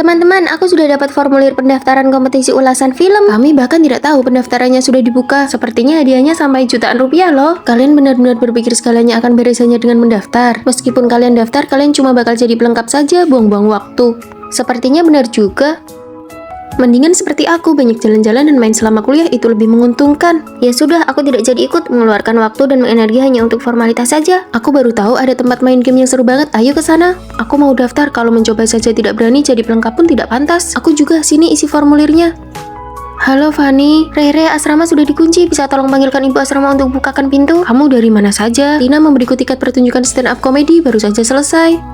Teman-teman, aku sudah dapat formulir pendaftaran kompetisi ulasan film. Kami bahkan tidak tahu pendaftarannya sudah dibuka. Sepertinya hadiahnya sampai jutaan rupiah loh. Kalian benar-benar berpikir segalanya akan beres hanya dengan mendaftar. Meskipun kalian daftar, kalian cuma bakal jadi pelengkap saja, buang-buang waktu. Sepertinya benar juga. Mendingan seperti aku, banyak jalan-jalan dan main selama kuliah itu lebih menguntungkan. Ya sudah, aku tidak jadi ikut, mengeluarkan waktu dan energi hanya untuk formalitas saja. Aku baru tahu ada tempat main game yang seru banget, ayo ke sana. Aku mau daftar, kalau mencoba saja tidak berani, jadi pelengkap pun tidak pantas. Aku juga, sini isi formulirnya. Halo Fanny, Rere, asrama sudah dikunci, bisa tolong panggilkan ibu asrama untuk bukakan pintu? Kamu dari mana saja? Tina memberiku tiket pertunjukan stand up komedi, baru saja selesai.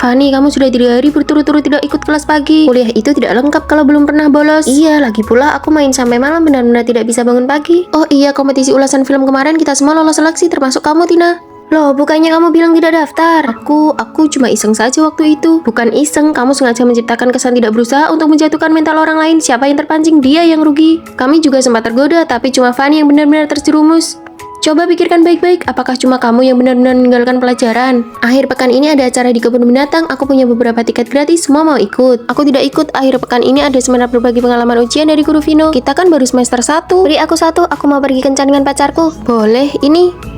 Fanny, kamu sudah 3 hari berturut-turut tidak ikut kelas pagi. Kuliah itu tidak lengkap kalau belum pernah bolos. Iya, lagi pula aku main sampai malam benar-benar tidak bisa bangun pagi. Oh iya, kompetisi ulasan film kemarin kita semua lolos seleksi, termasuk kamu, Tina. Loh, bukannya kamu bilang tidak daftar? Aku cuma iseng saja waktu itu. Bukan iseng, kamu sengaja menciptakan kesan tidak berusaha untuk menjatuhkan mental orang lain. Siapa yang terpancing, dia yang rugi. Kami juga sempat tergoda, tapi cuma Fanny yang benar-benar terjerumus. Coba pikirkan baik-baik, apakah cuma kamu yang benar-benar meninggalkan pelajaran? Akhir pekan ini ada acara di kebun binatang, aku punya beberapa tiket gratis, semua mau ikut. Aku tidak ikut, akhir pekan ini ada seminar berbagi pengalaman ujian dari Guru Vino. Kita kan baru semester 1. Beri aku 1, aku mau pergi kencan dengan pacarku. Boleh, ini.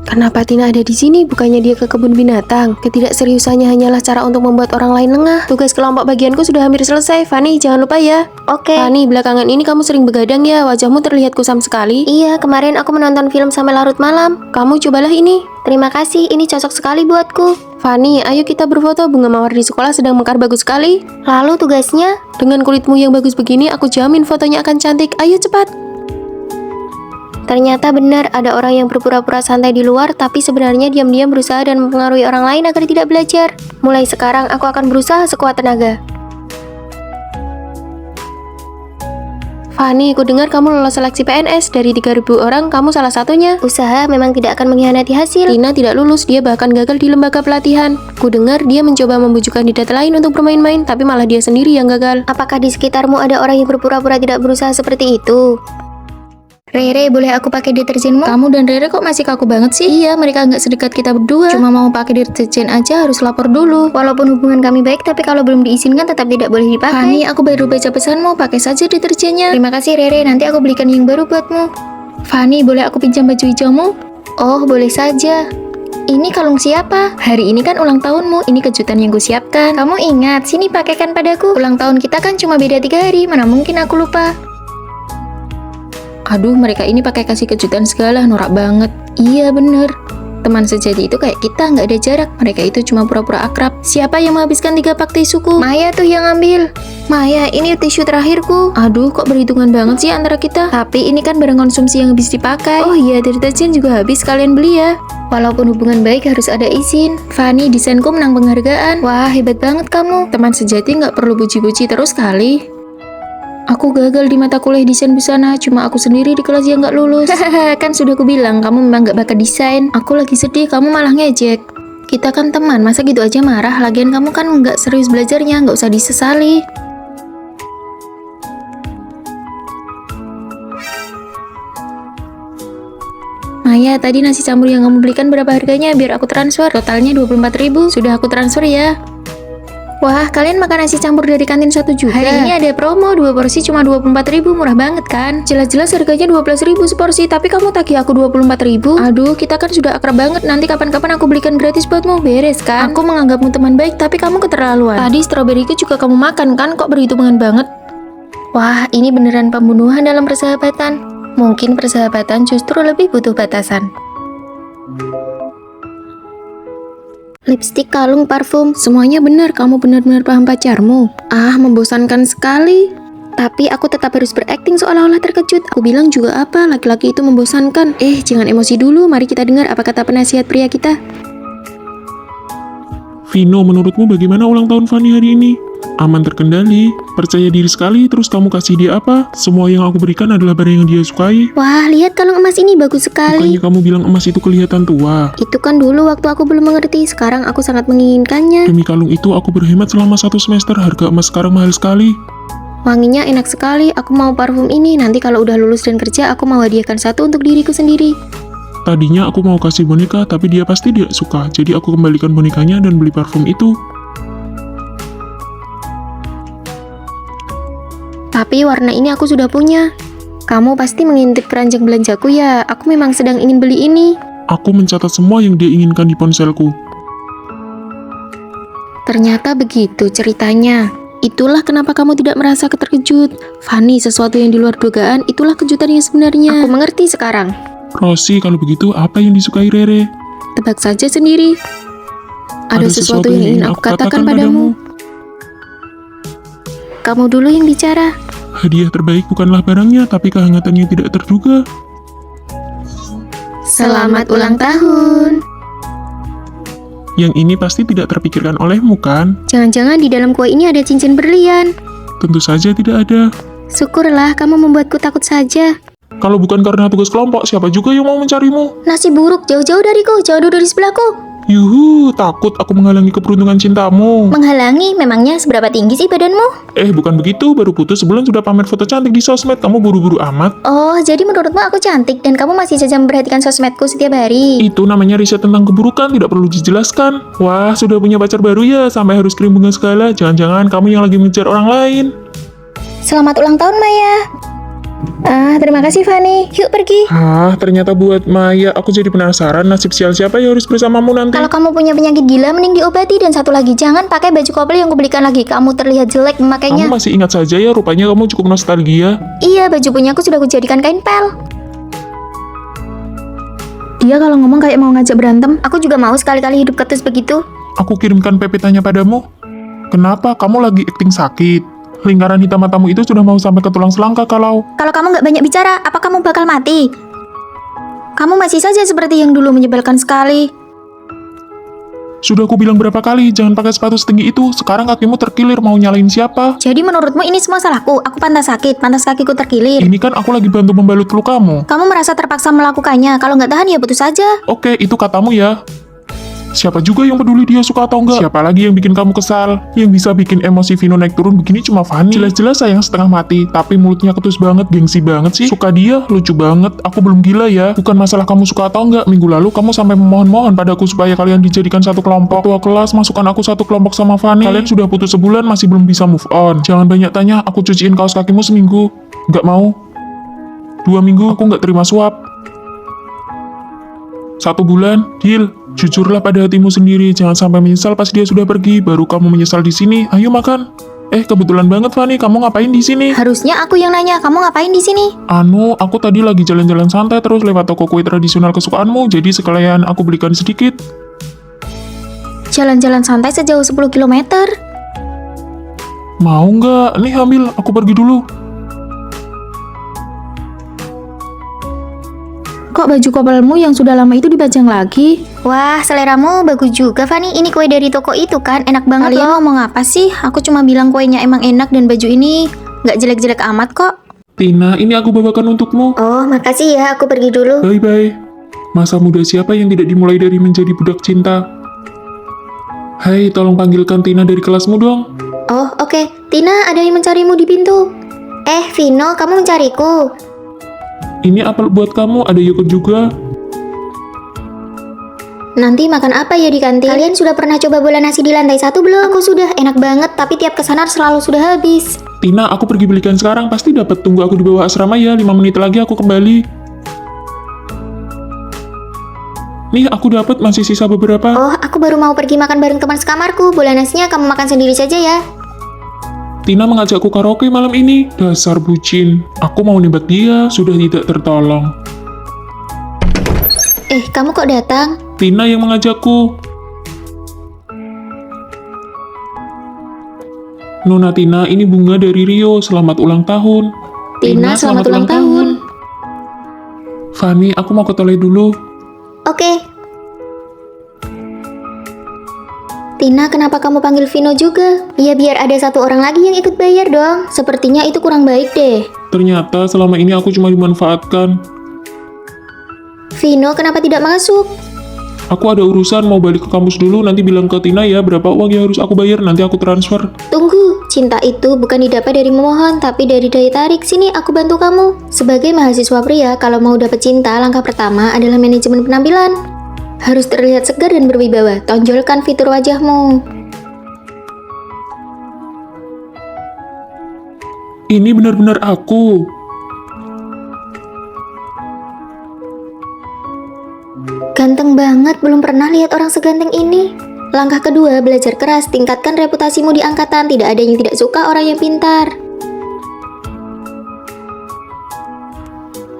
Kenapa Tina ada di sini? Bukannya dia ke kebun binatang? Ketidakseriusannya hanyalah cara untuk membuat orang lain lengah. Tugas kelompok bagianku sudah hampir selesai. Fanny, jangan lupa ya. Oke. Fanny, belakangan ini kamu sering begadang ya? Wajahmu terlihat kusam sekali. Iya, kemarin aku menonton film sampai larut malam. Kamu cobalah ini. Terima kasih, ini cocok sekali buatku. Fanny, ayo kita berfoto. Bunga mawar di sekolah sedang mekar bagus sekali. Lalu tugasnya? Dengan kulitmu yang bagus begini, aku jamin fotonya akan cantik. Ayo cepat. Ternyata benar, ada orang yang berpura-pura santai di luar, tapi sebenarnya diam-diam berusaha dan mempengaruhi orang lain agar tidak belajar. Mulai sekarang, aku akan berusaha sekuat tenaga. Fanny, ku dengar kamu lolos seleksi PNS. Dari 3.000 orang, kamu salah satunya. Usaha memang tidak akan mengkhianati hasil. Tina tidak lulus, dia bahkan gagal di lembaga pelatihan. Ku dengar dia mencoba membujuk kandidat lain untuk bermain-main, tapi malah dia sendiri yang gagal. Apakah di sekitarmu ada orang yang berpura-pura tidak berusaha seperti itu? Rere, boleh aku pakai deterjenmu? Kamu dan Rere kok masih kaku banget sih? Iya, mereka nggak sedekat kita berdua. Cuma mau pakai deterjen aja harus lapor dulu. Walaupun hubungan kami baik, tapi kalau belum diizinkan tetap tidak boleh dipakai. Fanny, aku baru baca pesanmu, pakai saja deterjennya. Terima kasih Rere, nanti aku belikan yang baru buatmu. Fanny, boleh aku pinjam baju hijaumu? Oh, boleh saja. Ini kalung siapa? Hari ini kan ulang tahunmu, ini kejutan yang kusiapkan. Kamu ingat, sini pakaikan padaku. Ulang tahun kita kan cuma beda 3 hari, mana mungkin aku lupa. Aduh, mereka ini pakai kasih kejutan segala, norak banget. Iya bener, teman sejati itu kayak kita, nggak ada jarak. Mereka itu cuma pura-pura akrab. Siapa yang menghabiskan 3 pak tisuku? Maya tuh yang ambil. Maya, ini tisu terakhirku. Aduh, kok berhitungan banget sih antara kita? Tapi ini kan barang konsumsi yang habis dipakai. Oh iya, deterjen juga habis, kalian beli ya. Walaupun hubungan baik harus ada izin. Fanny, desainku menang penghargaan. Wah, hebat banget kamu. Teman sejati nggak perlu puji-puji terus kali. Aku gagal di mata kuliah desain busana, cuma aku sendiri di kelas yang gak lulus. Hahaha, kan sudah aku bilang, kamu memang gak bakat desain. Aku lagi sedih, kamu malah ngejek. Kita kan teman, masa gitu aja marah? Lagian kamu kan gak serius belajarnya, gak usah disesali. Maya, tadi nasi campur yang kamu belikan berapa harganya? Biar aku transfer. Totalnya 24.000, sudah aku transfer ya. Wah, kalian makan nasi campur dari kantin 1 juga? Hari ini ada promo, 2 porsi cuma 24.000, murah banget kan? Jelas-jelas harganya 12.000 seporsi, tapi kamu tagih aku 24.000? Aduh, kita kan sudah akrab banget, nanti kapan-kapan aku belikan gratis buatmu, beres kan? Aku menganggapmu teman baik, tapi kamu keterlaluan. Tadi stroberiku juga kamu makan kan, kok berhitungan banget? Wah, ini beneran pembunuhan dalam persahabatan. Mungkin persahabatan justru lebih butuh batasan. Lipstik, kalung, parfum, semuanya benar. Kamu benar-benar paham pacarmu. Ah, membosankan sekali. Tapi aku tetap harus berakting seolah-olah terkejut. Aku bilang juga apa, laki-laki itu membosankan. Jangan emosi dulu, mari kita dengar apa kata penasihat pria kita. Vino, menurutmu bagaimana ulang tahun Fanny hari ini? Aman, terkendali, percaya diri sekali, terus kamu kasih dia apa? Semua yang aku berikan adalah barang yang dia sukai. Wah, lihat kalung emas ini bagus sekali. Bukannya kamu bilang emas itu kelihatan tua? Itu kan dulu waktu aku belum mengerti, sekarang aku sangat menginginkannya. Demi kalung itu aku berhemat selama 1 semester, harga emas sekarang mahal sekali. Wanginya enak sekali, aku mau parfum ini. Nanti kalau udah lulus dan kerja, aku mau hadiahkan satu untuk diriku sendiri. Tadinya aku mau kasih boneka, tapi dia pasti tidak suka. Jadi aku kembalikan bonekanya dan beli parfum itu. Tapi warna ini aku sudah punya. Kamu pasti mengintip keranjang belanjaku ya. Aku memang sedang ingin beli ini. Aku mencatat semua yang dia inginkan di ponselku. Ternyata begitu ceritanya. Itulah kenapa kamu tidak merasa terkejut. Fanny, sesuatu yang di luar dugaan, itulah kejutan yang sebenarnya. Aku mengerti sekarang. Rosie, kalau begitu apa yang disukai Rere? Tebak saja sendiri. Ada sesuatu yang ingin aku katakan padamu. Kamu dulu yang bicara. Hadiah terbaik bukanlah barangnya, tapi kehangatannya tidak terduga. Selamat ulang tahun. Yang ini pasti tidak terpikirkan olehmu, kan? Jangan-jangan di dalam kue ini ada cincin berlian. Tentu saja tidak ada. Syukurlah kamu membuatku takut saja. Kalau bukan karena tugas kelompok, siapa juga yang mau mencarimu? Nasib buruk, jauh-jauh dariku, jauh dari sebelahku. Yuhu, takut aku menghalangi keberuntungan cintamu. Menghalangi? Memangnya seberapa tinggi sih badanmu? Bukan begitu, baru putus sebulan sudah pamer foto cantik di sosmed, kamu buru-buru amat. Oh, jadi menurutmu aku cantik dan kamu masih saja memperhatikan sosmedku setiap hari? Itu namanya riset tentang keburukan, tidak perlu dijelaskan. Wah, sudah punya pacar baru ya, sampai harus kirim bunga segala. Jangan-jangan kamu yang lagi mengejar orang lain. Selamat ulang tahun, Maya. Terima kasih, Fanny. Yuk pergi. Ternyata buat Maya, aku jadi penasaran nasib sial siapa yang harus bersamamu nanti. Kalau kamu punya penyakit gila, mending diobati. Dan satu lagi, jangan pakai baju couple yang kubelikan lagi. Kamu terlihat jelek memakainya. Kamu masih ingat saja ya, rupanya kamu cukup nostalgia. Iya, baju punyaku sudah kujadikan kain pel. Dia kalau ngomong kayak mau ngajak berantem. Aku juga mau sekali-kali hidup ketus begitu. Aku kirimkan PPT-nya padamu. Kenapa? Kamu lagi akting sakit. Lingkaran hitam matamu itu sudah mau sampai ke tulang selangka kalau kamu nggak banyak bicara, apa kamu bakal mati? Kamu masih saja seperti yang dulu, menyebalkan sekali. Sudah aku bilang berapa kali, jangan pakai sepatu setinggi itu. Sekarang kakimu terkilir, mau nyalain siapa? Jadi menurutmu ini semua salahku? Aku pantas sakit, pantas kakiku terkilir. Ini kan aku lagi bantu membalut lukamu. Kamu merasa terpaksa melakukannya, kalau nggak tahan ya putus saja. Oke, itu katamu ya. Siapa juga yang peduli dia suka atau enggak? Siapa lagi yang bikin kamu kesal? Yang bisa bikin emosi Vino naik turun begini cuma Fanny. Jelas-jelas sayang setengah mati, tapi mulutnya ketus banget, gengsi banget sih. Suka dia, lucu banget. Aku belum gila ya. Bukan masalah kamu suka atau enggak. Minggu lalu kamu sampai memohon-mohon padaku supaya kalian dijadikan satu kelompok. Ketua kelas masukkan aku satu kelompok sama Fanny. Kalian sudah putus sebulan masih belum bisa move on. Jangan banyak tanya, aku cuciin kaos kakimu seminggu. Enggak mau. 2 minggu aku nggak terima suap. 1 bulan, deal. Jujurlah pada hatimu sendiri, jangan sampai menyesal pas dia sudah pergi, baru kamu menyesal di sini. Ayo makan. Kebetulan banget Fanny, kamu ngapain di sini? Harusnya aku yang nanya, kamu ngapain di sini? Aku tadi lagi jalan-jalan santai terus lewat toko kue tradisional kesukaanmu, jadi sekalian aku belikan sedikit. Jalan-jalan santai sejauh 10 km. Mau nggak? Nih ambil, aku pergi dulu. Kok baju couplemu yang sudah lama itu dipajang lagi? Wah, seleramu bagus juga, Fanny. Ini kue dari toko itu kan, enak banget. Kalian ngomong apa sih? Aku cuma bilang kuenya emang enak dan baju ini nggak jelek-jelek amat kok. Tina, ini aku bawakan untukmu. Oh, makasih ya. Aku pergi dulu. Bye-bye. Masa muda siapa yang tidak dimulai dari menjadi budak cinta? Hai, tolong panggilkan Tina dari kelasmu dong. Oh, oke. Tina, ada yang mencarimu di pintu. Vino, kamu mencariku? Ini apel buat kamu, ada yogurt juga. Nanti makan apa ya di kantin? Kalian sudah pernah coba bola nasi di lantai 1 belum? Aku sudah, enak banget, tapi tiap kesana selalu sudah habis. Tina, aku pergi belikan sekarang, pasti dapat. Tunggu aku di bawah asrama ya, 5 menit lagi aku kembali. Nih, aku dapat, masih sisa beberapa. Oh, aku baru mau pergi makan bareng teman sekamarku. Bola nasinya kamu makan sendiri saja ya. Tina mengajakku karaoke malam ini. Dasar bucin. Aku mau nembak dia, sudah tidak tertolong. Kamu kok datang? Tina yang mengajakku. Nona Tina, ini bunga dari Rio. Selamat ulang tahun. Tina, selamat ulang tahun. Fanny, aku mau ke toilet dulu. Oke. Tina, kenapa kamu panggil Vino juga? Ya biar ada satu orang lagi yang ikut bayar dong. Sepertinya itu kurang baik deh. Ternyata selama ini aku cuma dimanfaatkan. Vino, kenapa tidak masuk? Aku ada urusan, mau balik ke kampus dulu. Nanti bilang ke Tina ya berapa uang yang harus aku bayar. Nanti aku transfer. Tunggu, Cinta itu bukan didapat dari memohon, tapi dari daya tarik. Sini, aku bantu kamu. Sebagai mahasiswa pria, kalau mau dapat cinta, langkah pertama adalah manajemen penampilan. Harus terlihat segar dan berwibawa. Tonjolkan fitur wajahmu. Ini benar-benar aku. Ganteng banget, belum pernah lihat orang seganteng ini. Langkah kedua, belajar keras, tingkatkan reputasimu di angkatan. Tidak ada yang tidak suka orang yang pintar.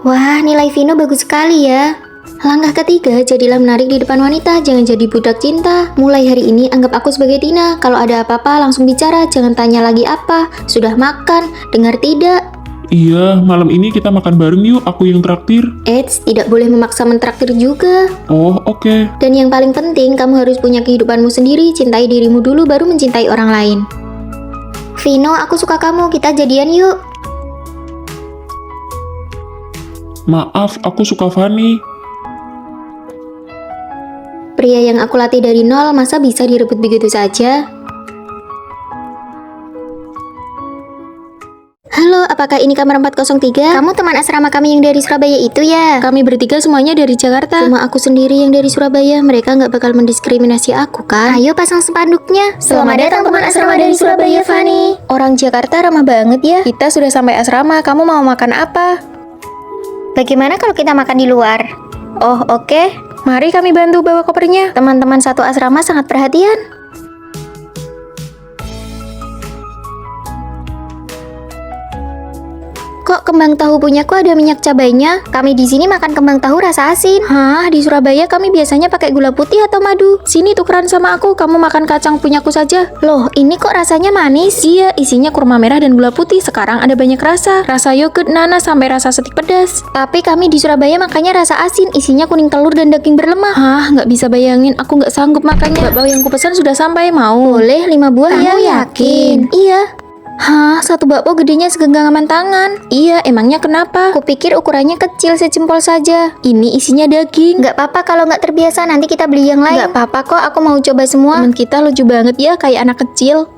Wah, nilai Vino bagus sekali ya. Langkah ketiga, jadilah menarik di depan wanita, jangan jadi budak cinta. Mulai hari ini, anggap aku sebagai Tina. Kalau ada apa-apa, langsung bicara, jangan tanya lagi apa. Sudah makan, dengar tidak. Iya, malam ini kita makan bareng yuk, aku yang traktir. Eits, tidak boleh memaksa mentraktir juga. Oh, oke. Dan yang paling penting, kamu harus punya kehidupanmu sendiri, cintai dirimu dulu baru mencintai orang lain. Vino, aku suka kamu, kita jadian yuk. Maaf, aku suka Fanny. Pria yang aku latih dari nol, masa bisa direbut begitu saja? Halo, apakah ini kamar 403? Kamu teman asrama kami yang dari Surabaya itu ya? Kami bertiga semuanya dari Jakarta. Cuma aku sendiri yang dari Surabaya, mereka nggak bakal mendiskriminasi aku kan? Ayo pasang spanduknya. Selamat datang teman asrama dari Surabaya, Fanny. Orang Jakarta ramah banget ya. Kita sudah sampai asrama, kamu mau makan apa? Bagaimana kalau kita makan di luar? Oh, oke. Mari kami bantu bawa kopernya. Teman-teman satu asrama sangat perhatian. Kok kembang tahu punyaku ada minyak cabainya? Kami di sini makan kembang tahu rasa asin. Hah, di Surabaya kami biasanya pakai gula putih atau madu. Sini tukeran sama aku, kamu makan kacang punyaku saja. Loh, ini kok rasanya manis? Iya, isinya kurma merah dan gula putih. Sekarang ada banyak rasa. Rasa yogurt, nanas, sampai rasa stik pedas. Tapi kami di Surabaya makannya rasa asin, isinya kuning telur dan daging berlemak. Hah, nggak bisa bayangin, aku nggak sanggup makannya. Bakpao yang kupesan sudah sampai, mau? Boleh 5 buah Kamu ya? yakin? Iya. Hah, satu bakpao gedenya segenggaman tangan. Iya, emangnya kenapa? Kupikir ukurannya kecil sejempol saja. Ini isinya daging. Nggak apa-apa kalau nggak terbiasa, nanti kita beli yang lain. Nggak apa-apa kok, aku mau coba semua. Temen kita lucu banget ya, kayak anak kecil.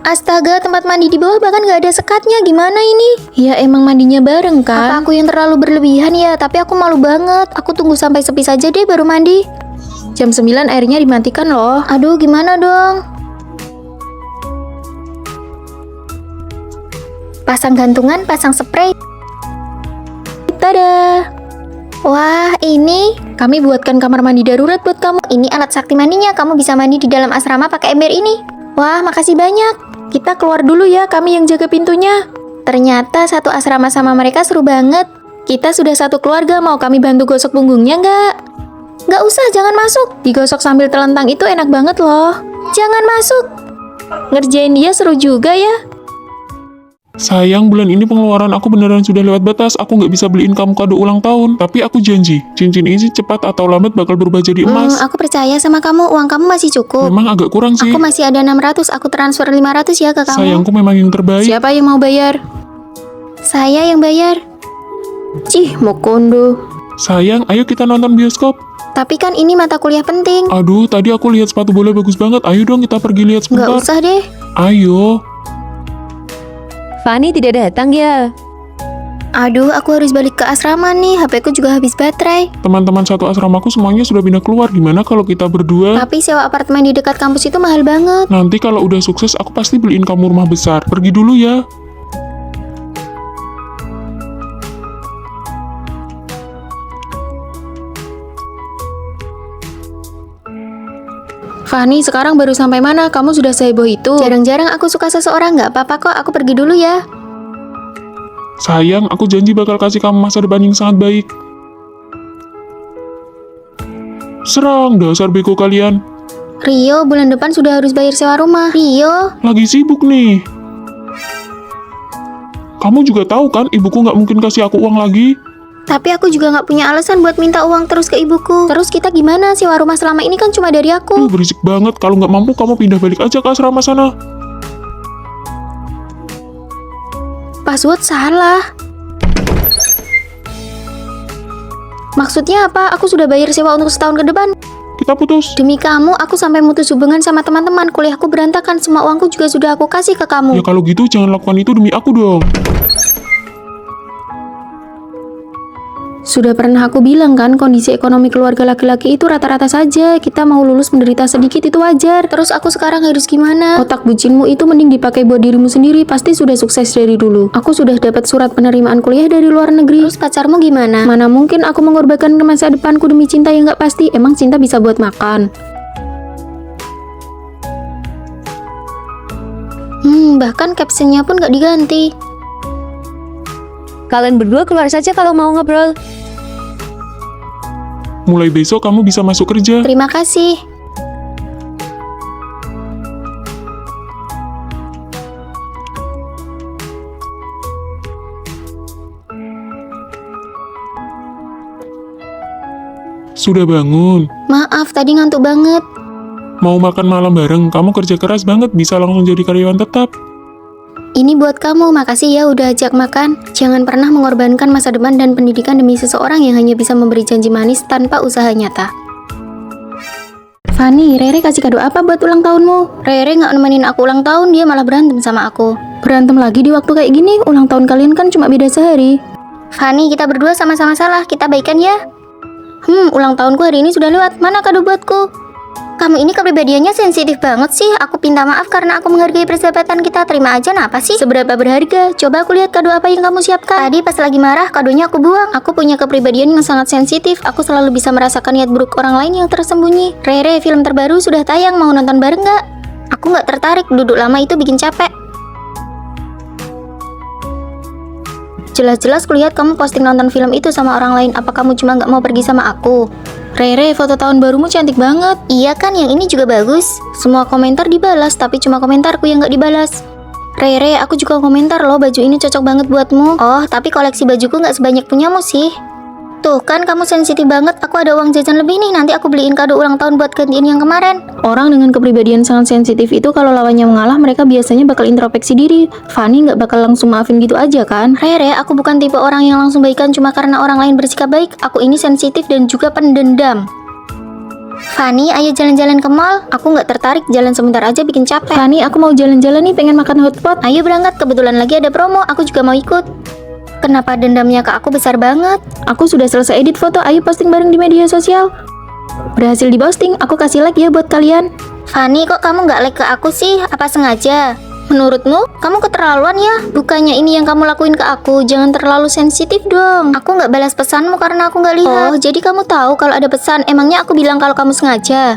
Astaga, tempat mandi di bawah bahkan nggak ada sekatnya, gimana ini? Ya emang mandinya bareng Apa kan? aku yang terlalu berlebihan ya? Tapi aku malu banget. Aku tunggu sampai sepi saja deh baru mandi. Jam 9 airnya dimatikan loh. Aduh, gimana dong? Pasang gantungan, pasang spray. Tada! Wah, ini Kami buatkan kamar mandi darurat buat kamu. ini alat sakti mandinya. Kamu bisa mandi di dalam asrama pakai ember ini. Wah, makasih banyak. Kita keluar dulu ya, kami yang jaga pintunya. Ternyata satu asrama sama mereka seru banget. Kita sudah satu keluarga, mau kami bantu gosok punggungnya nggak? Nggak usah, jangan masuk. Digosok sambil telentang itu enak banget loh. Jangan masuk. Ngerjain dia seru juga ya. Sayang, bulan ini pengeluaran aku beneran sudah lewat batas. Aku nggak bisa beliin kamu kado ulang tahun. Tapi aku janji, cincin ini cepat atau lambat bakal berubah jadi emas. Aku percaya sama kamu. Uang kamu masih cukup. Memang agak kurang sih. Aku masih ada 600. Aku transfer 500 ya ke kamu. Sayangku memang yang terbaik. Siapa yang mau bayar? Saya yang bayar. Cih, mau kondo. Sayang, ayo kita nonton bioskop. Tapi kan ini mata kuliah penting. Aduh, tadi aku lihat sepatu bola bagus banget. Ayo dong kita pergi lihat Nggak sebentar. usah deh. Ayo. Fanny tidak datang ya? Aduh, aku harus balik ke asrama nih. HP ku juga habis baterai. Teman-teman satu asramaku semuanya sudah pindah keluar. Gimana kalau kita berdua? Tapi sewa apartemen di dekat kampus itu mahal banget. Nanti kalau udah sukses, aku pasti beliin kamu rumah besar. Pergi dulu ya. Fanny, sekarang baru sampai mana? Kamu sudah seheboh itu? Jarang-jarang aku suka seseorang. Nggak apa-apa kok, aku pergi dulu ya. Sayang, aku janji bakal kasih kamu masa depan yang sangat baik. Serang, dasar beko kalian. Rio, bulan depan sudah harus bayar sewa rumah. Rio, Lagi sibuk nih. Kamu juga tahu kan, ibuku nggak mungkin kasih aku uang lagi. tapi aku juga nggak punya alasan buat minta uang terus ke ibuku. Terus kita gimana? Sewa rumah selama ini kan cuma dari aku. Berisik banget. Kalau nggak mampu, kamu pindah balik aja ke asrama sana. Password salah. Maksudnya apa? Aku sudah bayar sewa untuk setahun ke depan. kita putus. Demi kamu, aku sampai mutus hubungan sama teman-teman. Kuliahku berantakan, semua uangku juga sudah aku kasih ke kamu. Ya kalau gitu jangan lakukan itu demi aku dong. Sudah pernah aku bilang kan, kondisi ekonomi keluarga laki-laki itu rata-rata saja. Kita mau lulus menderita sedikit itu wajar. Terus aku sekarang harus gimana? Otak bucinmu itu mending dipakai buat dirimu sendiri, pasti sudah sukses dari dulu. Aku sudah dapat surat penerimaan kuliah dari luar negeri. Terus pacarmu gimana? Mana mungkin aku mengorbankan masa depanku demi cinta yang gak pasti. Emang cinta bisa buat makan? Bahkan captionnya pun gak diganti. Kalian berdua keluar saja kalau mau ngobrol. Mulai besok kamu bisa masuk kerja. Terima kasih. Sudah bangun. Maaf, tadi ngantuk banget. Mau makan malam bareng, kamu kerja keras banget, bisa langsung jadi karyawan tetap. Ini buat kamu, makasih ya udah ajak makan. Jangan pernah mengorbankan masa depan dan pendidikan demi seseorang yang hanya bisa memberi janji manis tanpa usaha nyata. Fanny, Rere kasih kado apa buat ulang tahunmu? Rere nggak nemenin aku ulang tahun, dia malah berantem sama aku. Berantem lagi di waktu kayak gini? Ulang tahun kalian kan cuma beda sehari. Fanny, kita berdua sama-sama salah, kita baikan ya. Ulang tahunku hari ini sudah lewat, mana kado buatku? Kamu ini kepribadiannya sensitif banget sih. Aku minta maaf karena aku menghargai persahabatan kita. Terima aja, apa sih? Seberapa berharga? Coba aku lihat kado apa yang kamu siapkan. Tadi pas lagi marah, kadonya aku buang. Aku punya kepribadian yang sangat sensitif. Aku selalu bisa merasakan niat buruk orang lain yang tersembunyi. Rere, film terbaru sudah tayang, mau nonton bareng nggak? Aku nggak tertarik, duduk lama itu bikin capek. Jelas-jelas kulihat kamu posting nonton film itu sama orang lain. Apa kamu cuma nggak mau pergi sama aku? Rere, foto tahun barumu cantik banget. Iya kan, yang ini juga bagus. Semua komentar dibalas, tapi cuma komentarku yang nggak dibalas. Rere, aku juga komentar loh, baju ini cocok banget buatmu. Oh, tapi koleksi bajuku nggak sebanyak punyamu sih. Tuh kan kamu sensitif banget. Aku ada uang jajan lebih nih, nanti aku beliin kado ulang tahun buat gantiin yang kemarin. Orang dengan kepribadian sangat sensitif itu kalau lawannya mengalah, mereka biasanya bakal introspeksi diri. Fanny nggak bakal langsung maafin gitu aja kan? Rere, aku bukan tipe orang yang langsung baikan cuma karena orang lain bersikap baik. Aku ini sensitif dan juga pendendam. Fanny, ayo jalan-jalan ke mall. Aku nggak tertarik, jalan sebentar aja bikin capek. Fanny, aku mau jalan-jalan nih, pengen makan hotpot. Ayo berangkat, kebetulan lagi ada promo, aku juga mau ikut. Kenapa dendamnya ke aku besar banget? Aku sudah selesai edit foto, ayo posting bareng di media sosial. Berhasil diposting, aku kasih like ya buat kalian. Fanny, kok kamu nggak like ke aku sih? Apa sengaja? Menurutmu, kamu keterlaluan ya? Bukannya ini yang kamu lakuin ke aku, jangan terlalu sensitif dong. Aku nggak balas pesanmu karena aku nggak lihat. Oh, jadi kamu tahu kalau ada pesan, emangnya aku bilang kalau kamu sengaja?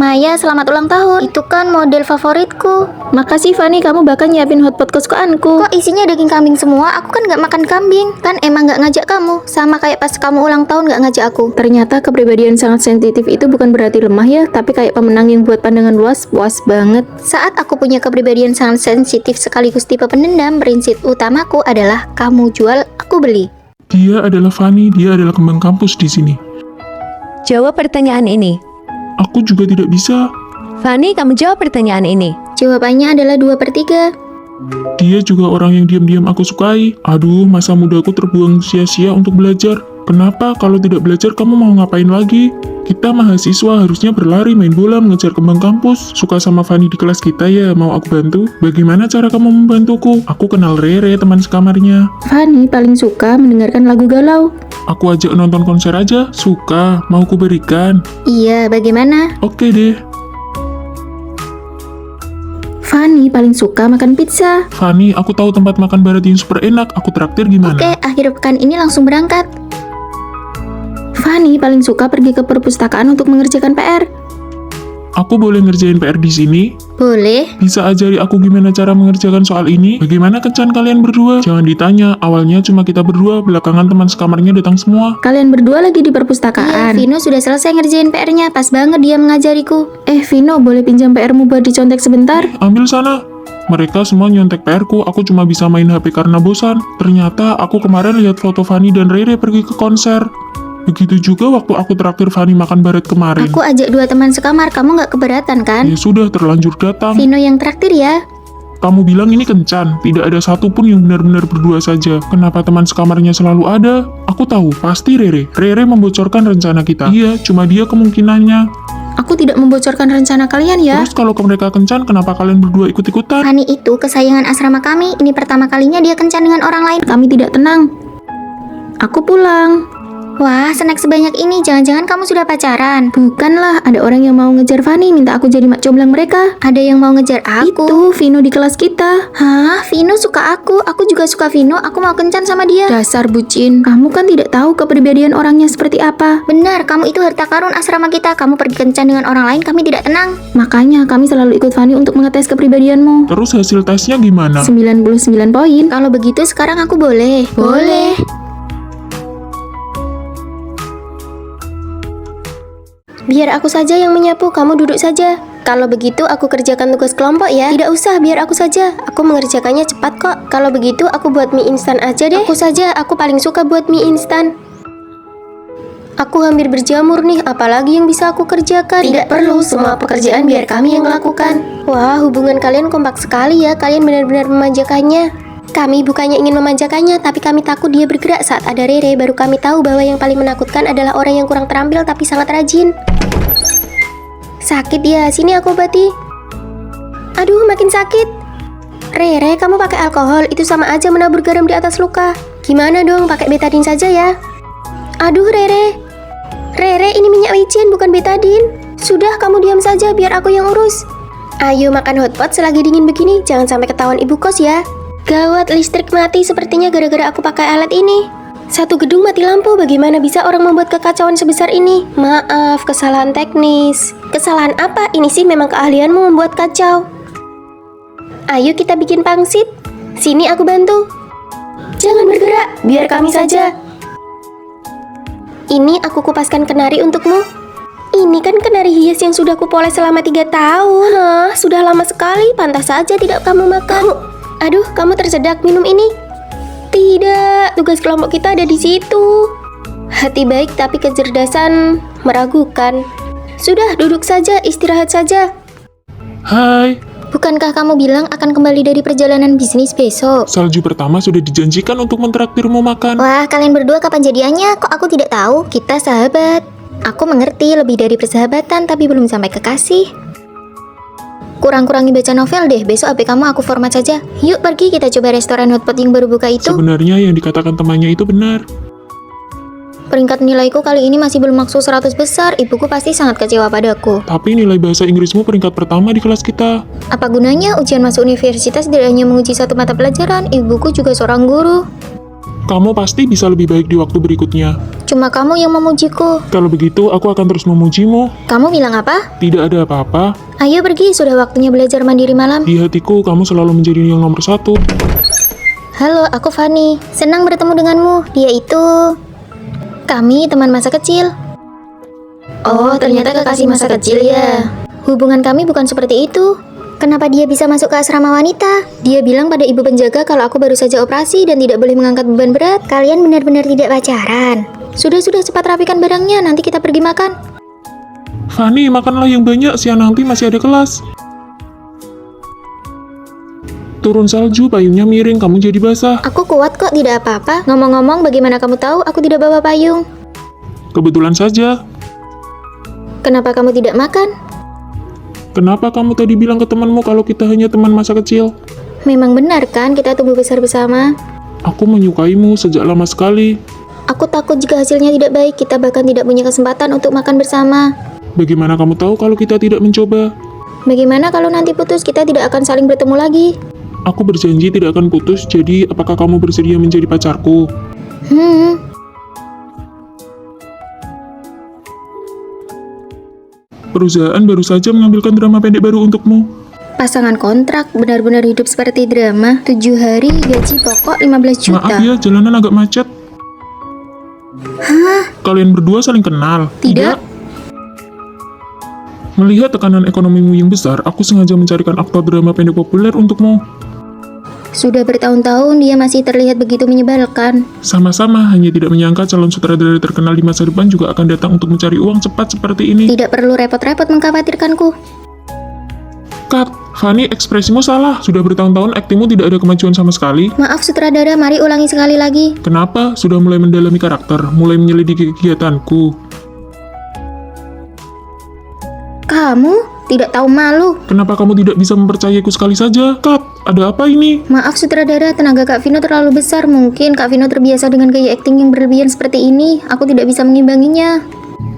Maya, selamat ulang tahun. Itu kan model favoritku. Makasih Fanny, kamu bahkan nyiapin hotpot kesukaanku. Kok isinya daging kambing semua? Aku kan nggak makan kambing. Kan emang nggak ngajak kamu. Sama kayak pas kamu ulang tahun nggak ngajak aku. Ternyata kepribadian sangat sensitif itu bukan berarti lemah ya, tapi kayak pemenang yang buat pandangan luas, puas banget. Saat aku punya kepribadian sangat sensitif sekaligus tipe pendendam, prinsip utamaku adalah kamu jual, aku beli. Dia adalah Fanny, dia adalah kembang kampus di sini. Jawab pertanyaan ini. Aku juga tidak bisa. Fanny, kamu jawab pertanyaan ini. Jawabannya adalah 2/3. Dia juga orang yang diam-diam aku sukai. Aduh, masa mudaku terbuang sia-sia untuk belajar. Kenapa kalau tidak belajar kamu mau ngapain lagi? Kita mahasiswa harusnya berlari, main bola, mengejar kembang kampus. Suka sama Fanny di kelas kita ya, mau aku bantu? Bagaimana cara kamu membantuku? Aku kenal Rere, teman sekamarnya. Fanny paling suka mendengarkan lagu galau. Aku ajak nonton konser aja, suka, mau ku berikan. Iya, bagaimana? Oke deh. Fanny paling suka makan pizza. Fanny, aku tahu tempat makan barat yang super enak, aku traktir gimana? Oke, akhir pekan ini langsung berangkat. Fanny paling suka pergi ke perpustakaan untuk mengerjakan PR. Aku boleh ngerjain PR di sini? Boleh. Bisa ajari aku gimana cara mengerjakan soal ini? Bagaimana kencan kalian berdua? Jangan ditanya, awalnya cuma kita berdua, belakangan teman sekamarnya datang semua. Kalian berdua lagi di Iya, perpustakaan. Vino sudah selesai ngerjain PR-nya. Pas banget dia mengajariku. Vino, boleh pinjam PR-mu buat dicontek sebentar? Ambil sana. Mereka semua nyontek PR-ku, aku cuma bisa main HP karena bosan. Ternyata aku kemarin lihat foto Fanny dan Rere pergi ke konser. Begitu juga waktu aku traktir Fanny makan baret kemarin. Aku ajak 2 teman sekamar, kamu nggak keberatan kan? Ya sudah, terlanjur datang. Vino yang traktir ya. Kamu bilang ini kencan, tidak ada satupun yang benar-benar berdua saja. Kenapa teman sekamarnya selalu ada? Aku tahu, pasti Rere. Rere membocorkan rencana kita. Iya, cuma dia kemungkinannya. Aku tidak membocorkan rencana kalian ya. Terus kalau mereka kencan, kenapa kalian berdua ikut-ikutan? Fanny itu kesayangan asrama kami. Ini pertama kalinya dia kencan dengan orang lain. Kami tidak tenang. Aku pulang. Wah, snack sebanyak ini. Jangan-jangan kamu sudah pacaran. Bukanlah, ada orang yang mau ngejar Fanny, minta aku jadi mak comblang mereka. Ada yang mau ngejar aku. Itu Vino di kelas kita. Hah? Vino suka aku. Aku juga suka Vino. Aku mau kencan sama dia. Dasar bucin. Kamu kan tidak tahu kepribadian orangnya seperti apa. Benar, kamu itu harta karun asrama kita. Kamu pergi kencan dengan orang lain, kami tidak tenang. Makanya kami selalu ikut Fanny untuk mengetes kepribadianmu. Terus hasil tesnya gimana? 99 poin. Kalau begitu sekarang aku boleh. Boleh. Biar aku saja yang menyapu, kamu duduk saja. Kalau begitu aku kerjakan tugas kelompok ya. Tidak usah, biar aku saja. Aku mengerjakannya cepat kok. Kalau begitu aku buat mie instan aja deh. Aku saja, aku paling suka buat mie instan. Aku hampir berjamur nih, apalagi yang bisa aku kerjakan. Tidak perlu, semua pekerjaan biar kami yang melakukan. Wah, hubungan kalian kompak sekali ya. Kalian benar-benar memanjakannya. Kami bukannya ingin memanjakannya, tapi kami takut dia bergerak saat ada Rere. Baru kami tahu bahwa yang paling menakutkan adalah orang yang kurang terampil tapi sangat rajin. Sakit ya, sini aku obati. Aduh, makin sakit. Rere, kamu pakai alkohol, itu sama aja menabur garam di atas luka. Gimana dong, pakai betadin saja ya. Aduh, Rere. Rere, ini minyak micin, bukan betadin. Sudah, kamu diam saja, biar aku yang urus. Ayo makan hotpot selagi dingin begini, jangan sampai ketahuan ibu kos ya. Gawat, listrik mati sepertinya gara-gara aku pakai alat ini. Satu gedung mati lampu, bagaimana bisa orang membuat kekacauan sebesar ini? Maaf, kesalahan teknis. Kesalahan apa? Ini sih memang keahlianmu membuat kacau. Ayo kita bikin pangsit. Sini aku bantu. Jangan bergerak, biar kami saja. Ini aku kupaskan kenari untukmu. Ini kan kenari hias yang sudah kupoles selama 3 tahun. Hah, sudah lama sekali, pantas saja tidak kamu makan. Aduh, kamu tersedak, minum ini. Tidak, tugas kelompok kita ada di situ. Hati baik tapi kecerdasan meragukan. Sudah, duduk saja, istirahat saja. Hai, Bukankah kamu bilang akan kembali dari perjalanan bisnis besok? salju pertama sudah dijanjikan untuk mentraktirmu makan. Wah, kalian berdua kapan jadiannya? Kok aku tidak tahu? Kita sahabat. Aku mengerti lebih dari persahabatan, tapi belum sampai kekasih. Kurang-kurangi baca novel deh, besok HP kamu aku format saja. Yuk pergi, kita coba restoran hotpot yang baru buka itu. Sebenarnya yang dikatakan temannya itu benar. Peringkat nilaiku kali ini masih belum masuk 100 besar, ibuku pasti sangat kecewa padaku. Tapi nilai bahasa Inggrismu peringkat pertama di kelas kita. Apa gunanya ujian masuk universitas tidak hanya menguji satu mata pelajaran, ibuku juga seorang guru. Kamu pasti bisa lebih baik di waktu berikutnya. Cuma kamu yang memujiku. Kalau begitu, aku akan terus memujimu. Kamu bilang apa? Tidak ada apa-apa. Ayo pergi, sudah waktunya belajar mandiri malam. Di hatiku, kamu selalu menjadi yang nomor 1. Halo, aku Fanny. Senang bertemu denganmu. Dia itu... Kami teman masa kecil. Oh, ternyata kekasih masa kecil ya. Hubungan kami bukan seperti itu. Kenapa dia bisa masuk ke asrama wanita? Dia bilang pada ibu penjaga kalau aku baru saja operasi dan tidak boleh mengangkat beban berat. Kalian benar-benar tidak pacaran. Sudah, cepat rapikan barangnya, nanti kita pergi makan. Fanny, makanlah yang banyak, siang nanti masih ada kelas. Turun salju, payungnya miring, kamu jadi basah. Aku kuat kok, tidak apa-apa. Ngomong-ngomong, bagaimana kamu tahu aku tidak bawa payung? Kebetulan saja. Kenapa kamu tidak makan? Kenapa kamu tadi bilang ke temanmu kalau kita hanya teman masa kecil? Memang benar kan kita tumbuh besar bersama? Aku menyukaimu sejak lama sekali. Aku takut jika hasilnya tidak baik, kita bahkan tidak punya kesempatan untuk makan bersama. Bagaimana kamu tahu kalau kita tidak mencoba? Bagaimana kalau nanti putus, kita tidak akan saling bertemu lagi? Aku berjanji tidak akan putus, jadi apakah kamu bersedia menjadi pacarku? Perusahaan baru saja mengambilkan drama pendek baru untukmu. Pasangan kontrak benar-benar hidup seperti drama. 7 hari, gaji pokok 15 juta. Maaf ya, jalanan agak macet. Kalian berdua saling kenal? Tidak. Melihat tekanan ekonomimu yang besar, aku sengaja mencarikan aktor drama pendek populer untukmu. Sudah bertahun-tahun dia masih terlihat begitu menyebalkan. Sama-sama, hanya tidak menyangka calon sutradara terkenal di masa depan juga akan datang untuk mencari uang cepat seperti ini. Tidak perlu repot-repot mengkhawatirkanku. Cut, Fanny, ekspresimu salah. Sudah bertahun-tahun aktingmu tidak ada kemajuan sama sekali. Maaf sutradara, mari ulangi sekali lagi. Kenapa? Sudah mulai mendalami karakter, mulai menyelidiki kegiatanku. Kamu tidak tahu malu. Kenapa kamu tidak bisa mempercayaiku sekali saja? Kat, ada apa ini? Maaf sutradara, tenaga Kak Vino terlalu besar. Mungkin Kak Vino terbiasa dengan gaya akting yang berlebihan seperti ini. Aku tidak bisa mengimbanginya.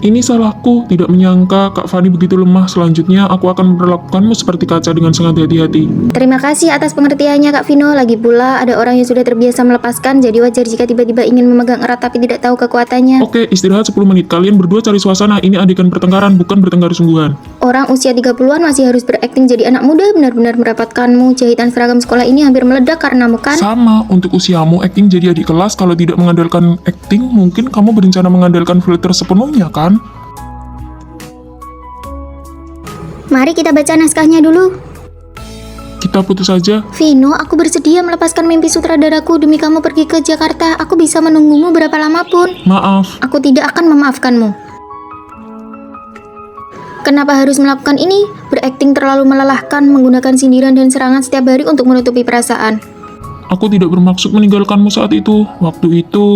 Ini salahku, tidak menyangka Kak Fanny begitu lemah. Selanjutnya, aku akan memperlakukanmu seperti kaca dengan sangat hati-hati. Terima kasih atas pengertiannya Kak Vino. Lagi pula ada orang yang sudah terbiasa melepaskan, jadi wajar jika tiba-tiba ingin memegang erat tapi tidak tahu kekuatannya. Oke, istirahat 10 menit. Kalian berdua cari suasana. Ini adegan pertengkaran, bukan bertengkar sungguhan. Orang usia 30-an masih harus berakting jadi anak muda, benar-benar merepotkanmu. Jahitan seragam sekolah ini hampir meledak karenamu kan? Sama, untuk usiamu, acting jadi adik kelas. Kalau tidak mengandalkan acting, mungkin kamu berencana mengandalkan filter sepenuhnya, kan? Mari kita baca naskahnya dulu. Kita putus saja. Vino, aku bersedia melepaskan mimpi sutradaraku demi kamu pergi ke Jakarta. Aku bisa menunggumu berapa lama pun. Maaf. Aku tidak akan memaafkanmu. Kenapa harus melakukan ini? Berakting terlalu melelahkan, menggunakan sindiran dan serangan setiap hari untuk menutupi perasaan. Aku tidak bermaksud meninggalkanmu saat itu. Waktu itu...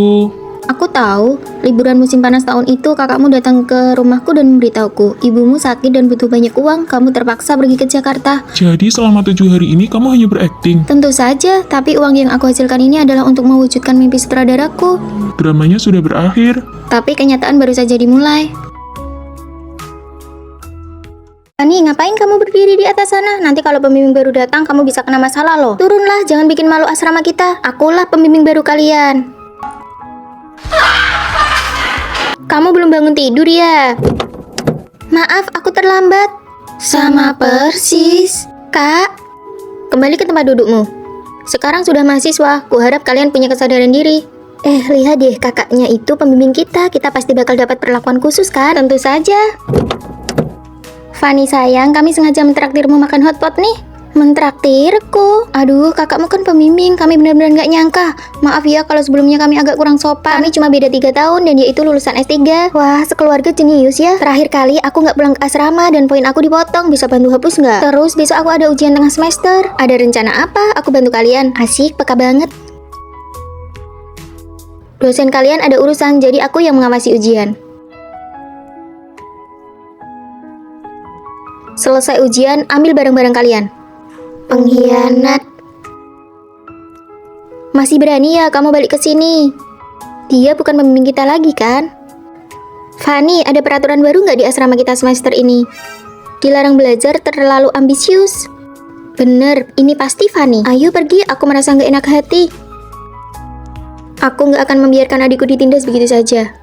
Aku tahu, liburan musim panas tahun itu kakakmu datang ke rumahku dan memberitahuku, ibumu sakit dan butuh banyak uang, kamu terpaksa pergi ke Jakarta. Jadi selama 7 hari ini kamu hanya berakting. Tentu saja, tapi uang yang aku hasilkan ini adalah untuk mewujudkan mimpi sutradaraku. Dramanya sudah berakhir. Tapi kenyataan baru saja dimulai. Ani, ngapain kamu berdiri di atas sana? Nanti kalau pembimbing baru datang, kamu bisa kena masalah loh. Turunlah, jangan bikin malu asrama kita. Akulah pembimbing baru kalian. Kamu belum bangun tidur ya? Maaf, aku terlambat. Sama persis. Kak, kembali ke tempat dudukmu. Sekarang sudah mahasiswa, kuharap kalian punya kesadaran diri. Lihat deh, kakaknya itu pembimbing kita. Kita pasti bakal dapat perlakuan khusus kan? Tentu saja. Fanny sayang, kami sengaja mentraktirmu makan hotpot nih. Mentraktirku? Aduh, kakakmu kan pembimbing, kami benar-benar gak nyangka. Maaf ya kalau sebelumnya kami agak kurang sopan. Kami cuma beda 3 tahun dan dia itu lulusan S3. Wah, sekeluarga jenius ya. Terakhir kali aku gak pulang ke asrama dan poin aku dipotong. Bisa bantu hapus gak? Terus besok aku ada ujian tengah semester. Ada rencana apa? Aku bantu kalian. Asik, peka banget. Dosen kalian ada urusan, jadi aku yang mengawasi ujian. Selesai ujian, ambil barang-barang kalian. Pengkhianat. Masih berani ya kamu balik ke sini? Dia bukan pembimbing kita lagi kan? Fanny, ada peraturan baru nggak di asrama kita semester ini? Dilarang belajar terlalu ambisius. Bener, ini pasti Fanny. Ayo pergi, aku merasa nggak enak hati. Aku nggak akan membiarkan adikku ditindas begitu saja.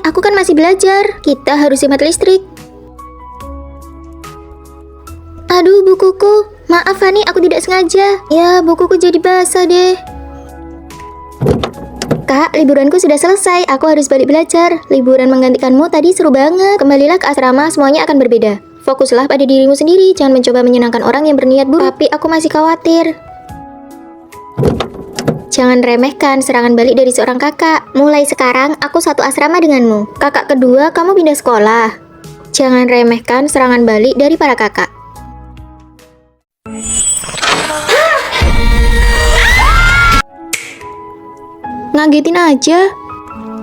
Aku kan masih belajar. Kita harus hemat listrik. Aduh, bukuku. Maaf Fanny, aku tidak sengaja. Ya, bukuku jadi basah deh. Kak, liburanku sudah selesai. Aku harus balik belajar. Liburan menggantikanmu tadi seru banget. Kembalilah ke asrama, semuanya akan berbeda. Fokuslah pada dirimu sendiri. Jangan mencoba menyenangkan orang yang berniat buruk. Tapi aku masih khawatir. Jangan remehkan serangan balik dari seorang kakak. Mulai sekarang, aku satu asrama denganmu. Kakak kedua, kamu pindah sekolah. Jangan remehkan serangan balik dari para kakak. Ngagetin aja.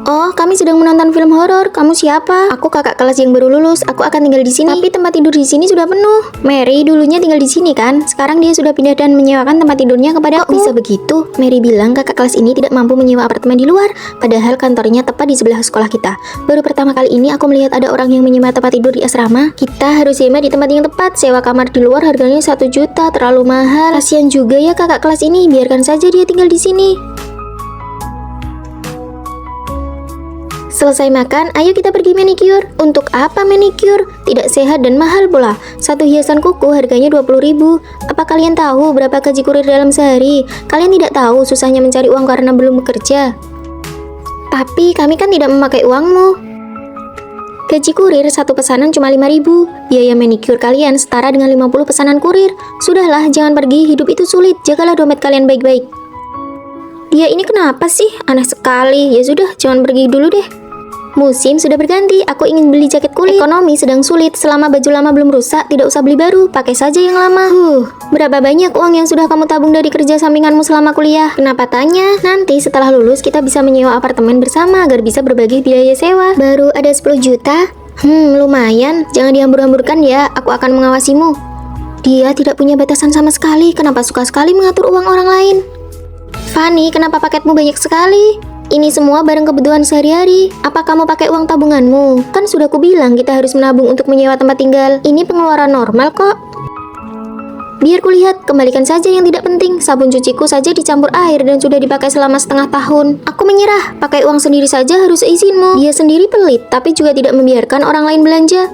Oh, kami sedang menonton film horor. Kamu siapa? Aku kakak kelas yang baru lulus. Aku akan tinggal di sini. Tapi tempat tidur di sini sudah penuh. Mary dulunya tinggal di sini kan? Sekarang dia sudah pindah dan menyewakan tempat tidurnya kepada aku. Bisa begitu? Mary bilang kakak kelas ini tidak mampu menyewa apartemen di luar. Padahal kantornya tepat di sebelah sekolah kita. Baru pertama kali ini aku melihat ada orang yang menyewa tempat tidur di asrama. Kita harus hemat di tempat yang tepat. Sewa kamar di luar harganya 1 juta. Terlalu mahal. Kasian juga ya kakak kelas ini. Biarkan saja dia tinggal di sini. Selesai makan, ayo kita pergi manicure. Untuk apa manicure? Tidak sehat dan mahal pula. Satu hiasan kuku harganya 20.000. Apa kalian tahu berapa gaji kurir dalam sehari? Kalian tidak tahu susahnya mencari uang karena belum bekerja. Tapi kami kan tidak memakai uangmu. Gaji kurir satu pesanan cuma 5.000. Biaya manicure kalian setara dengan 50 pesanan kurir. Sudahlah, jangan pergi, hidup itu sulit. Jagalah dompet kalian baik-baik. Dia ini kenapa sih? Aneh sekali. Ya sudah, jangan pergi dulu deh. Musim sudah berganti, aku ingin beli jaket kulit. Ekonomi sedang sulit, selama baju lama belum rusak, tidak usah beli baru, pakai saja yang lama. Berapa banyak uang yang sudah kamu tabung dari kerja sampinganmu selama kuliah? Kenapa tanya? Nanti setelah lulus kita bisa menyewa apartemen bersama agar bisa berbagi biaya sewa. Baru ada 10 juta? Lumayan, jangan dihambur-hamburkan ya, aku akan mengawasimu. Dia tidak punya batasan sama sekali, kenapa suka sekali mengatur uang orang lain? Fanny, kenapa paketmu banyak sekali? Ini semua barang kebutuhan sehari-hari. Apa kamu pakai uang tabunganmu? Kan sudah kubilang kita harus menabung untuk menyewa tempat tinggal. Ini pengeluaran normal kok. Biar kulihat, kembalikan saja yang tidak penting. Sabun cuciku saja dicampur air dan sudah dipakai selama setengah tahun. Aku menyerah, pakai uang sendiri saja harus seizinmu. Dia sendiri pelit, tapi juga tidak membiarkan orang lain belanja.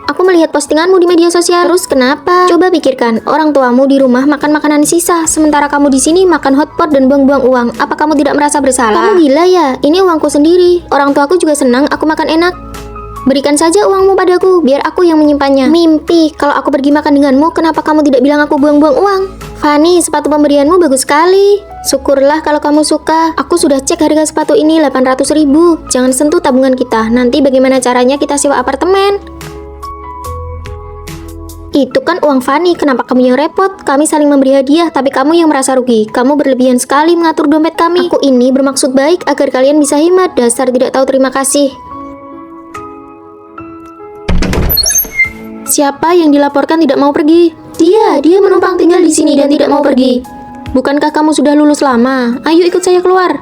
Aku melihat postinganmu di media sosial. Terus kenapa? Coba pikirkan, orang tuamu di rumah makan makanan sisa, sementara kamu di sini makan hotpot dan buang-buang uang. Apa kamu tidak merasa bersalah? Kamu gila ya? Ini uangku sendiri. Orang tuaku juga senang aku makan enak. Berikan saja uangmu padaku, biar aku yang menyimpannya. Mimpi, kalau aku pergi makan denganmu, kenapa kamu tidak bilang aku buang-buang uang? Fanny, sepatu pemberianmu bagus sekali. Syukurlah kalau kamu suka. Aku sudah cek harga sepatu ini 800.000. Jangan sentuh tabungan kita. Nanti bagaimana caranya kita sewa apartemen? Itu kan uang Fanny, kenapa kamu yang repot? Kami saling memberi hadiah, tapi kamu yang merasa rugi. Kamu berlebihan sekali mengatur dompet kami. Aku ini bermaksud baik agar kalian bisa hemat. Dasar tidak tahu terima kasih. Siapa yang dilaporkan tidak mau pergi? Dia menumpang tinggal di sini dan tidak mau pergi. Bukankah kamu sudah lulus lama? Ayo ikut saya keluar.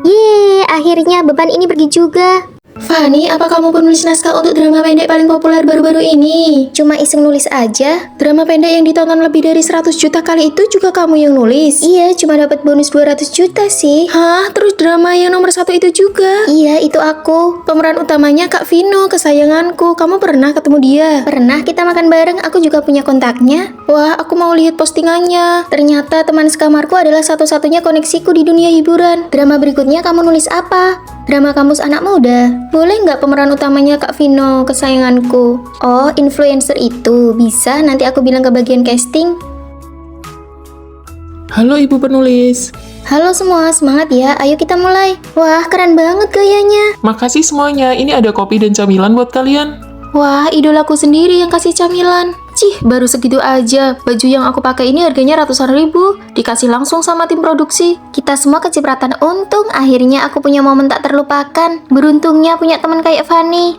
Yeay, akhirnya beban ini pergi juga. Fanny, apa kamu penulis naskah untuk drama pendek paling populer baru-baru ini? Cuma iseng nulis aja. Drama pendek yang ditonton lebih dari 100 juta kali itu juga kamu yang nulis? Iya, cuma dapat bonus 200 juta sih. Hah? Terus drama yang nomor 1 itu juga? Iya, itu aku. Pemeran utamanya Kak Vino, kesayanganku. Kamu pernah ketemu dia? Pernah, kita makan bareng. Aku juga punya kontaknya. Wah, aku mau lihat postingannya. Ternyata teman sekamarku adalah satu-satunya koneksiku di dunia hiburan. Drama berikutnya kamu nulis apa? Drama kamus anak muda. Boleh nggak pemeran utamanya Kak Vino, kesayanganku? Oh, influencer itu. Bisa, nanti aku bilang ke bagian casting. Halo Ibu penulis. Halo semua, semangat ya. Ayo kita mulai. Wah, keren banget gayanya. Makasih semuanya, ini ada kopi dan camilan buat kalian. Wah, idolaku sendiri yang kasih camilan. Cih, baru segitu aja. Baju yang aku pakai ini harganya ratusan ribu. Dikasih langsung sama tim produksi. Kita semua kecipratan untung. Akhirnya aku punya momen tak terlupakan. Beruntungnya punya teman kayak Fanny.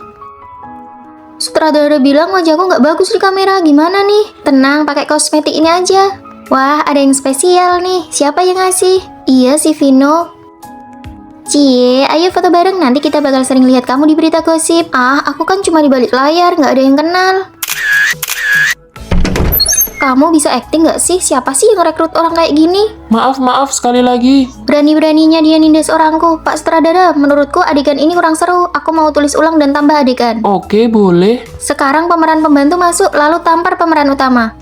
Sutradara bilang wajahku nggak bagus di kamera. Gimana nih? Tenang, pakai kosmetik ini aja. Wah, ada yang spesial nih. Siapa yang ngasih? Iya, si Vino. Cie, ayo foto bareng, nanti kita bakal sering lihat kamu di berita gosip. Ah, aku kan cuma di balik layar, nggak ada yang kenal. Kamu bisa acting nggak sih? Siapa sih yang rekrut orang kayak gini? Maaf sekali lagi. Berani-beraninya dia nindas orangku. Pak Sutradara, menurutku adegan ini kurang seru. Aku mau tulis ulang dan tambah adegan. Oke, boleh. Sekarang pemeran pembantu masuk, lalu tampar pemeran utama.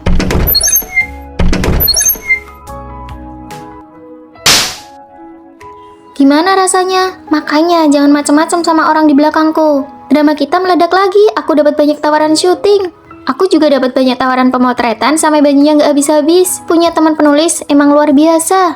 Gimana rasanya? Makanya jangan macam-macam sama orang di belakangku. Drama kita meledak lagi, aku dapat banyak tawaran syuting. Aku juga dapat banyak tawaran pemotretan sampai bajunya nggak habis-habis. Punya teman penulis emang luar biasa.